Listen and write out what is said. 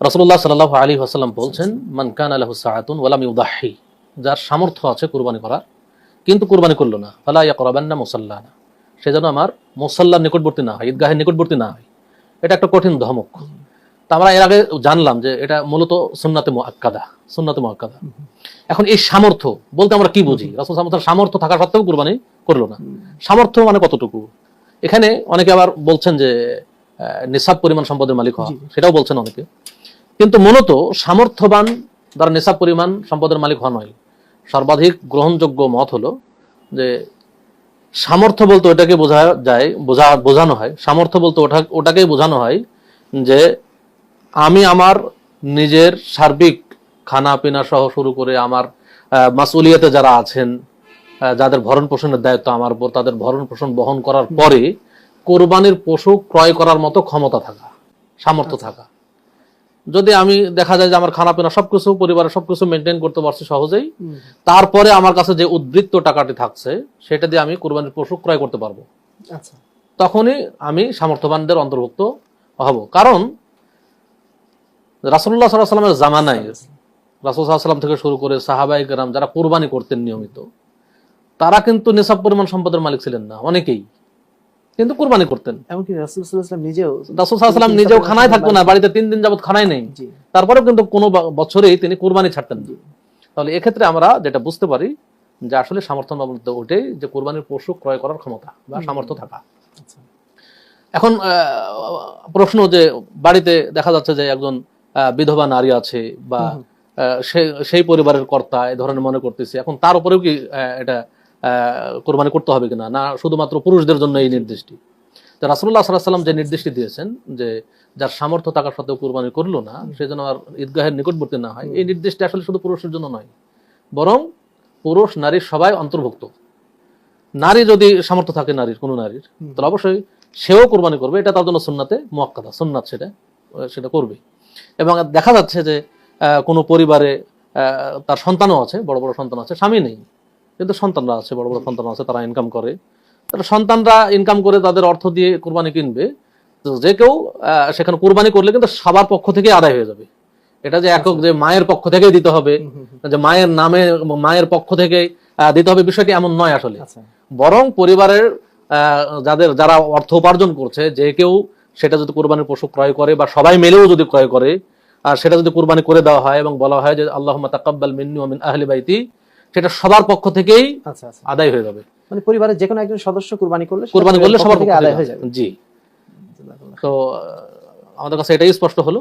রাসূলুল্লাহ সাল্লাল্লাহু আলাইহি ওয়াসাল্লাম বলছেন, মান কানা লাহু সাআতুন ওয়া লাম ইউদাহি, যার সামর্থ্য আছে কুরবানি করার কিন্তু কুরবানি করলো না, ফালা ইয়াকরাবান্না মুসাল্লানা, সে যেন আমার মুসাল্লার নিকটবর্তী না হয়, ঈদগাহের নিকটবর্তী না হয়। এটা একটা কঠিন ধমক। তা আমরা এর আগে জানলাম যে এটা মূলত সুন্নাতে মুআক্কাদা, সুন্নাতে মুআক্কাদা। এখন এই সামর্থ্য বলতে আমরা কি বুঝি? রাসূল সাল্লাল্লাহু আলাইহি ওয়াসাল্লাম সামর্থ্য থাকা সত্ত্বেও কুরবানি করলো না। সামর্থ্য মানে কতটুকু? এখানে অনেকে আবার বলছেন যে নিসাব পরিমাণ সম্পদের মালিক হওয়া, সেটাও বলছেন অনেকে। কিন্তু মূলত সামর্থ্যবান দ্বারা নিসাব পরিমাণ সম্পদের মালিক হওয়া নয়। সর্বাধিক গ্রহণযোগ্য মত হলো যে সামর্থ্য বলতে ওটাকে বোঝানো হয়, সামর্থ্য বলতে ওটাকেই বোঝানো হয় যে আমি আমার নিজের সার্বিক খানা পিনা সহ শুরু করে আমার মাসউলিয়াতে যারা আছেন, যাদের ভরণ পোষণের দায়িত্ব আমার উপর, তাদের ভরণ পোষণ বহন করার পরে কোরবানির পশু ক্রয় করার মতো ক্ষমতা থাকা, সামর্থ্য থাকা। যদি আমি দেখা যায় যে আমার খানা পিনা সবকিছু, পরিবারের সবকিছু মেনটেন করতে পারছি সহজেই, তারপরে আমার কাছে যে উদ্বৃত্ত টাকাটি থাকছে সেটা দিয়ে আমি কোরবানির পশু ক্রয় করতে পারবো, তখনই আমি সামর্থ্যবানদের অন্তর্ভুক্ত হব। কারণ রাসূলুল্লাহ সাল্লাল্লাহু আলাইহি ওয়াসাল্লামের জামানায় রাসূল সাল্লাল্লাহু আলাইহি ওয়াসাল্লাম থেকে শুরু করে সাহাবায়ে কেরাম যারা কুরবানি করতেন নিয়মিত, তারা কিন্তু নিসাব পরিমাণ সম্পদের মালিক ছিলেন না, অনেকেই কিন্তু কুরবানি করতেন। এমনকি রাসূল সাল্লাল্লাহু আলাইহি ওয়াসাল্লাম রাসূল সাল্লাল্লাহু আলাইহি ওয়াসাল্লাম নিজেও খানায় থাকতো না, বাড়িতে 3 দিন যাবত খানায় নেই, তারপরেও কিন্তু কোনো বছরেই তিনি কুরবানি ছাড়তেন না। তাহলে এক্ষেত্রে আমরা যেটা বুঝতে পারি যে আসলে সামর্থ্য মধ্যে ওঠে যে কুরবানির পশু ক্রয় করার ক্ষমতা বা সামর্থ্য থাকা। এখন প্রশ্ন যে বাড়িতে দেখা যাচ্ছে যে একজন বিধবা নারী আছে বা সেই পরিবারের কর্তা এই ধরনের মনে করতেছে, এখন তার উপরেও কি এটা কোরবানি করতে হবে কিনা, না শুধুমাত্র পুরুষদের জন্য এই নির্দেশটি? তো রাসূলুল্লাহ সাল্লাল্লাহু আলাইহি ওয়াসাল্লাম যে নির্দেশটি দিয়েছেন যে যার সামর্থ্য থাকা সত্ত্বেও কুরবানি করলো না সে যেন আর ঈদগাহের নিকটবর্তী না হয়, এই নির্দেশটি আসলে শুধু পুরুষের জন্য নয়, বরং পুরুষ নারী সবাই অন্তর্ভুক্ত। নারী যদি সামর্থ্য থাকে নারীর, কোনো নারীর, তাহলে অবশ্যই সেও কুরবানি করবে, এটা তার জন্য সুন্নাতে মুআক্কাদা, সুন্নাত, সেটা করবে। এবং দেখা যাচ্ছে যে কোনো পরিবারে তার সন্তানও আছে, বড় বড় সন্তান আছে, স্বামী নেই কিন্তু সন্তানরা আছে, বড় বড় সন্তান আছে, তারা ইনকাম করে, তারা সন্তানরা ইনকাম করে তাদের অর্থ দিয়ে কুরবানি কিনবে। তো যে কেউ সেখানে কুরবানি করলে কিন্তু সবার পক্ষ থেকে আদায় হয়ে যাবে। এটা যে একক যে মায়ের পক্ষ থেকে দিতে হবে, যে মায়ের নামে মায়ের পক্ষ থেকে দিতে হবে, বিষয়টি এমন নয় আসলে। বরং পরিবারের যারা অর্থ উপার্জন করছে, যে কেউ সেটা যদি কুরবানির পশু ক্রয় করে বা সবাই মিলেও যদি ক্রয় করে আর সেটা যদি কুরবানি করে দেওয়া হয় এবং বলা হয় যে আল্লাহুম্মা তাকাব্বাল মিন্নি ওয়া মিন আহলি বাইতি, সেটা সবার পক্ষ থেকেই আদায় হয়ে যাবে। মানে পরিবারের যে কোনো একজন সদস্য কুরবানি করলে সবার পক্ষ থেকে আদায় হয়ে যাবে। জি, তো আমাদের কাছে এটাই স্পষ্ট হলো